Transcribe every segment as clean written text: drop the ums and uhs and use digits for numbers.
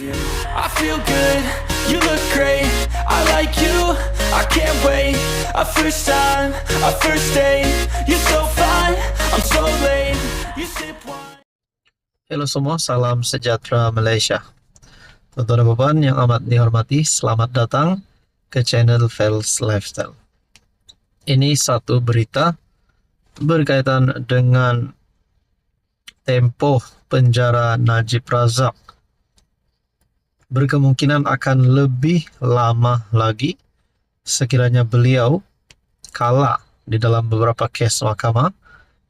you. I feel good, you look great, I like you, I can't wait. A first time, a first date, you're so fine, I'm so late. You sip wine. Halo semua, salam sejahtera Malaysia. Tonton dan beban yang amat dihormati, selamat datang ke channel Fels Lifestyle. Ini satu berita berkaitan dengan tempoh penjara Najib Razak. Berkemungkinan akan lebih lama lagi sekiranya beliau kalah di dalam beberapa kes mahkamah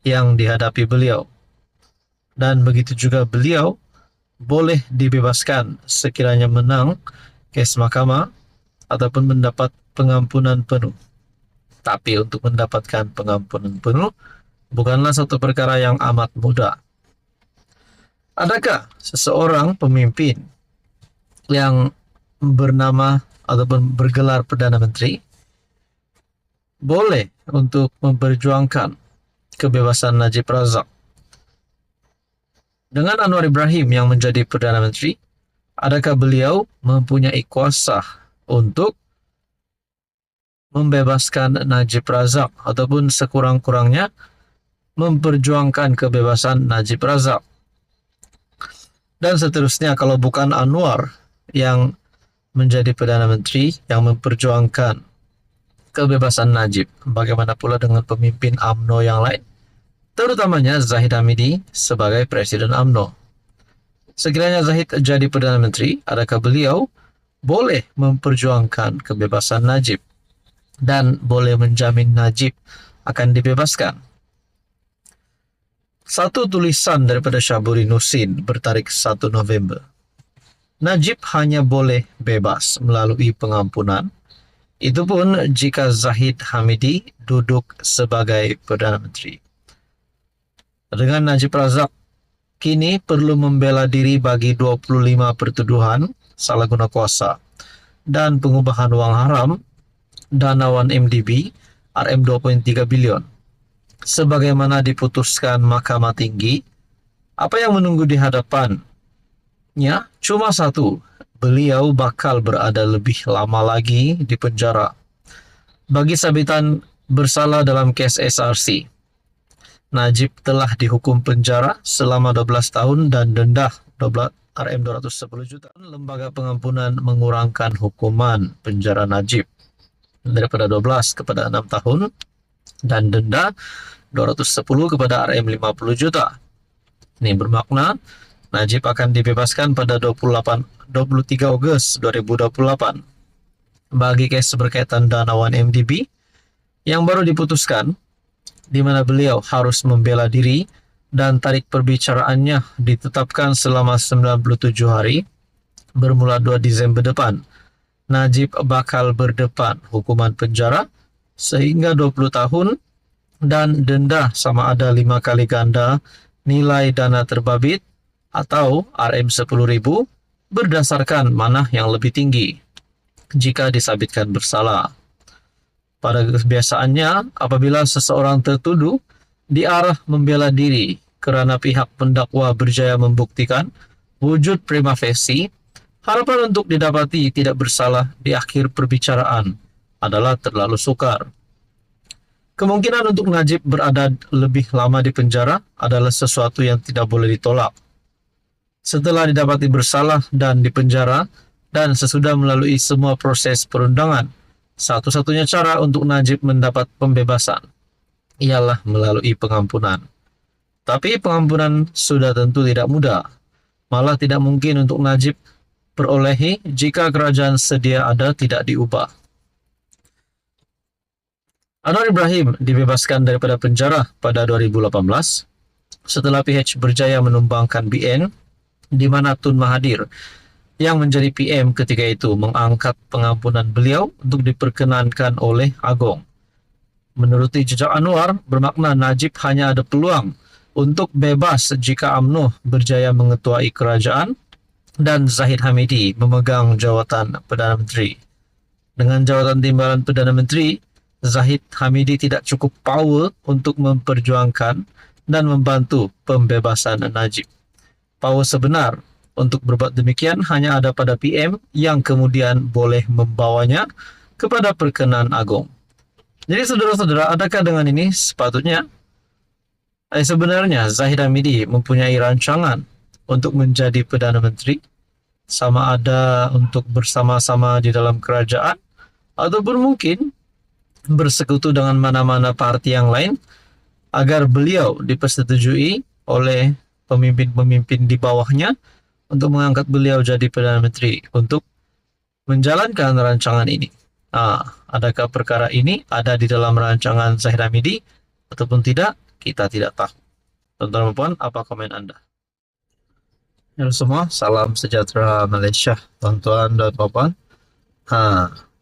yang dihadapi beliau. Dan begitu juga beliau boleh dibebaskan sekiranya menang kes mahkamah ataupun mendapat pengampunan penuh. Tapi untuk mendapatkan pengampunan penuh bukanlah satu perkara yang amat mudah. Adakah seseorang pemimpin yang bernama ataupun bergelar Perdana Menteri boleh untuk memperjuangkan kebebasan Najib Razak? Dengan Anwar Ibrahim yang menjadi Perdana Menteri, adakah beliau mempunyai kuasa untuk membebaskan Najib Razak ataupun sekurang-kurangnya memperjuangkan kebebasan Najib Razak? Dan seterusnya, kalau bukan Anwar yang menjadi Perdana Menteri yang memperjuangkan kebebasan Najib, bagaimana pula dengan pemimpin UMNO yang lain? Terutamanya Zahid Hamidi sebagai Presiden UMNO. Sekiranya Zahid jadi Perdana Menteri, adakah beliau boleh memperjuangkan kebebasan Najib dan boleh menjamin Najib akan dibebaskan? Satu tulisan daripada Syahburi Nusin bertarik 1 November. Najib hanya boleh bebas melalui pengampunan, itu pun jika Zahid Hamidi duduk sebagai Perdana Menteri. Dengan Najib Razak kini perlu membela diri bagi 25 pertuduhan salah guna kuasa dan pengubahan wang haram dana 1MDB RM2.3 bilion. Sebagaimana diputuskan Mahkamah Tinggi, apa yang menunggu di hadapannya cuma satu: beliau bakal berada lebih lama lagi di penjara. Bagi sabitan bersalah dalam kes SRC, Najib telah dihukum penjara selama 12 tahun dan denda RM210 juta. Lembaga pengampunan mengurangkan hukuman penjara Najib daripada 12 kepada 6 tahun dan denda 210 kepada RM50 juta. Ini bermakna Najib akan dibebaskan pada 23 Ogos 2028. Bagi kes berkaitan dana 1MDB yang baru diputuskan, di mana beliau harus membela diri dan tarik perbicaraannya ditetapkan selama 97 hari bermula 2 Desember depan, Najib bakal berdepan hukuman penjara sehingga 20 tahun dan denda sama ada 5 kali ganda nilai dana terbabit atau RM10.000 berdasarkan mana yang lebih tinggi jika disabitkan bersalah. Pada kebiasaannya, apabila seseorang tertuduh diarah membela diri kerana pihak pendakwa berjaya membuktikan wujud prima facie, harapan untuk didapati tidak bersalah di akhir perbicaraan adalah terlalu sukar. Kemungkinan untuk Najib berada lebih lama di penjara adalah sesuatu yang tidak boleh ditolak. Setelah didapati bersalah dan dipenjara dan sesudah melalui semua proses perundangan, satu-satunya cara untuk Najib mendapat pembebasan ialah melalui pengampunan. Tapi pengampunan sudah tentu tidak mudah, malah tidak mungkin untuk Najib perolehi jika kerajaan sedia ada tidak diubah. Anwar Ibrahim dibebaskan daripada penjara pada 2018 setelah PH berjaya menumbangkan BN, di mana Tun Mahathir yang menjadi PM ketika itu mengangkat pengampunan beliau untuk diperkenankan oleh Agong. Menuruti jejak Anwar, bermakna Najib hanya ada peluang untuk bebas jika UMNO berjaya mengetuai kerajaan dan Zahid Hamidi memegang jawatan Perdana Menteri. Dengan jawatan timbalan Perdana Menteri, Zahid Hamidi tidak cukup power untuk memperjuangkan dan membantu pembebasan Najib. Power sebenar Untuk berbuat demikian hanya ada pada PM yang kemudian boleh membawanya kepada perkenan agung. Jadi saudara-saudara, adakah dengan ini sepatutnya sebenarnya Zahid Hamidi mempunyai rancangan untuk menjadi Perdana Menteri, sama ada untuk bersama-sama di dalam kerajaan ataupun mungkin bersekutu dengan mana-mana parti yang lain agar beliau dipersetujui oleh pemimpin-pemimpin di bawahnya untuk mengangkat beliau jadi Perdana Menteri untuk menjalankan rancangan ini. Adakah perkara ini ada di dalam rancangan Zahid Hamidi ataupun tidak? Kita tidak tahu. Tuan-tuan dan puan, apa komen Anda? Halo semua, salam sejahtera Malaysia, tuan-tuan dan puan.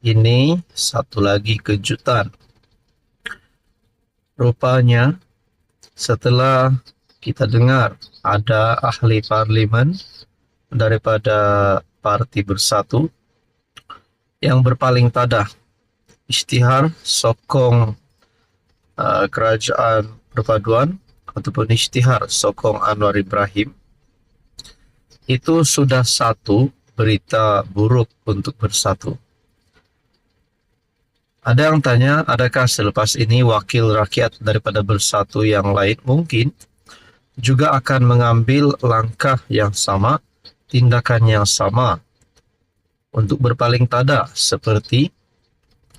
Ini satu lagi kejutan. Rupanya setelah kita dengar ada ahli parlimen daripada Parti Bersatu yang berpaling tada isytihar sokong kerajaan perpaduan ataupun isytihar sokong Anwar Ibrahim, itu sudah satu berita buruk untuk Bersatu. Ada yang tanya, adakah selepas ini wakil rakyat daripada Bersatu yang lain mungkin juga akan mengambil langkah yang sama, tindakan yang sama untuk berpaling tada seperti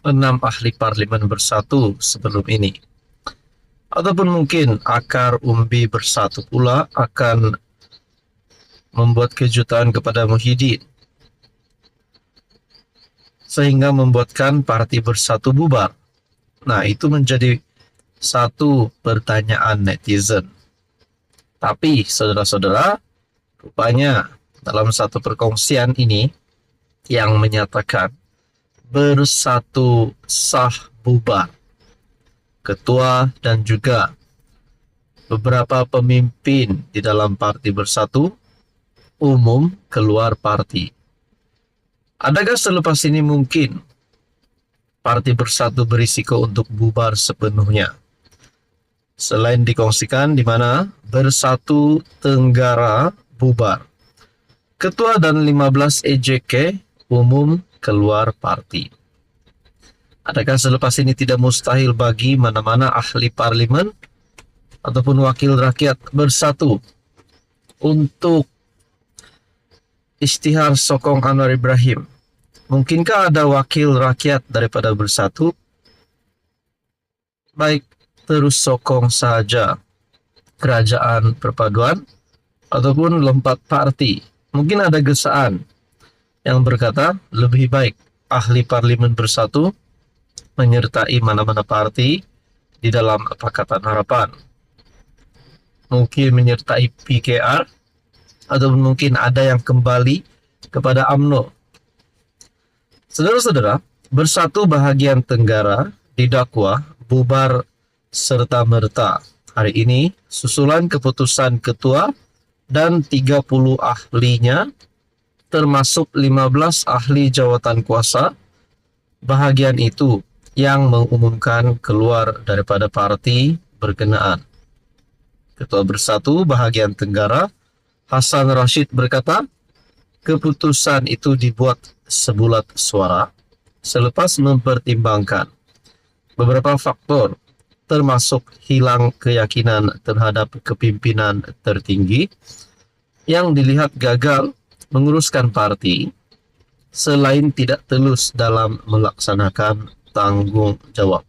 6 ahli parlimen Bersatu sebelum ini. Ataupun mungkin akar umbi Bersatu pula akan membuat kejutan kepada Muhyiddin sehingga membuatkan Parti Bersatu bubar. Nah, itu menjadi satu pertanyaan netizen. Tapi saudara-saudara, rupanya dalam satu perkongsian ini yang menyatakan Bersatu sah bubar, ketua dan juga beberapa pemimpin di dalam Parti Bersatu umum keluar parti. Adakah selepas ini mungkin Parti Bersatu berisiko untuk bubar sepenuhnya? Selain dikongsikan di mana Bersatu Tenggara bubar, ketua dan 15 EJK umum keluar parti. Adakah selepas ini tidak mustahil bagi mana-mana ahli parlimen ataupun wakil rakyat Bersatu untuk isytihar sokong Anwar Ibrahim? Mungkinkah ada wakil rakyat daripada Bersatu baik terus sokong saja kerajaan perpaduan ataupun lompat parti? Mungkin ada gesaan yang berkata lebih baik ahli parlimen Bersatu menyertai mana-mana parti di dalam Pakatan Harapan, mungkin menyertai PKR, atau mungkin ada yang kembali kepada UMNO. Saudara-saudara, Bersatu bahagian Tenggara didakwa bubar serta-merta hari ini susulan keputusan ketua dan 30 ahlinya, termasuk 15 ahli jawatan kuasa bahagian itu yang mengumumkan keluar daripada parti berkenaan. Ketua Bersatu bahagian Tenggara Hassan Rashid berkata, keputusan itu dibuat sebulat suara selepas mempertimbangkan beberapa faktor, termasuk hilang keyakinan terhadap kepimpinan tertinggi yang dilihat gagal menguruskan parti, selain tidak telus dalam melaksanakan tanggung jawab.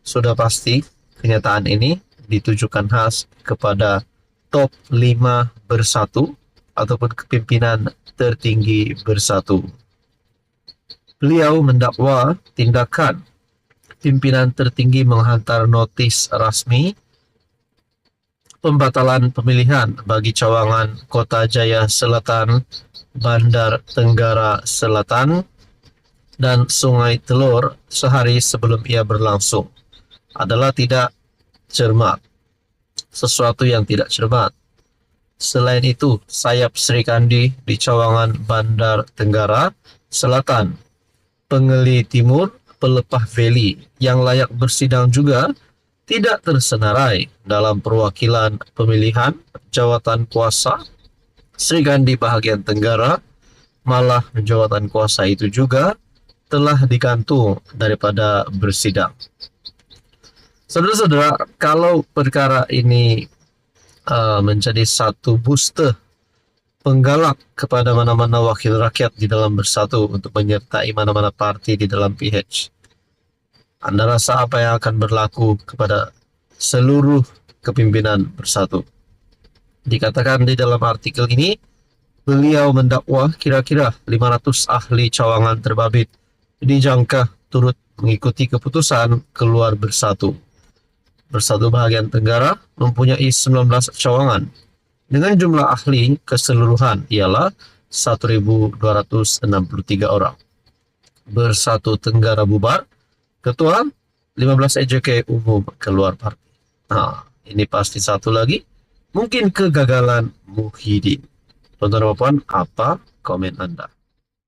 Sudah pasti kenyataan ini ditujukan khas kepada top 5 Bersatu ataupun kepimpinan tertinggi Bersatu. Beliau mendakwa tindakan pimpinan tertinggi menghantar notis rasmi pembatalan pemilihan bagi cawangan Kota Jaya Selatan, Bandar Tenggara Selatan, dan Sungai Telur sehari sebelum ia berlangsung adalah tidak cermat. Sesuatu yang tidak cermat. Selain itu, sayap Sri Kandi di cawangan Bandar Tenggara Selatan, Pengeli Timur, Pelepah Valley yang layak bersidang juga tidak tersenarai dalam perwakilan pemilihan jawatan kuasa Serikandi bahagian Tenggara, malah jabatan kuasa itu juga telah digantung daripada bersidang. Saudara-saudara, kalau perkara ini menjadi satu booster penggalak kepada mana-mana wakil rakyat di dalam Bersatu untuk menyertai mana-mana parti di dalam PH. Anda rasa apa yang akan berlaku kepada seluruh kepimpinan Bersatu? Dikatakan di dalam artikel ini, beliau mendakwa kira-kira 500 ahli cawangan terbabit dijangka turut mengikuti keputusan keluar Bersatu. Bersatu bahagian Tenggara mempunyai 19 cawangan dengan jumlah ahli keseluruhan ialah 1.263 orang. Bersatu Tenggara bubar, ketua 15 EJK umum keluar parti. Nah, ini pasti satu lagi, mungkin kegagalan Muhyiddin. Tuan-tuan dan puan, apa komen Anda?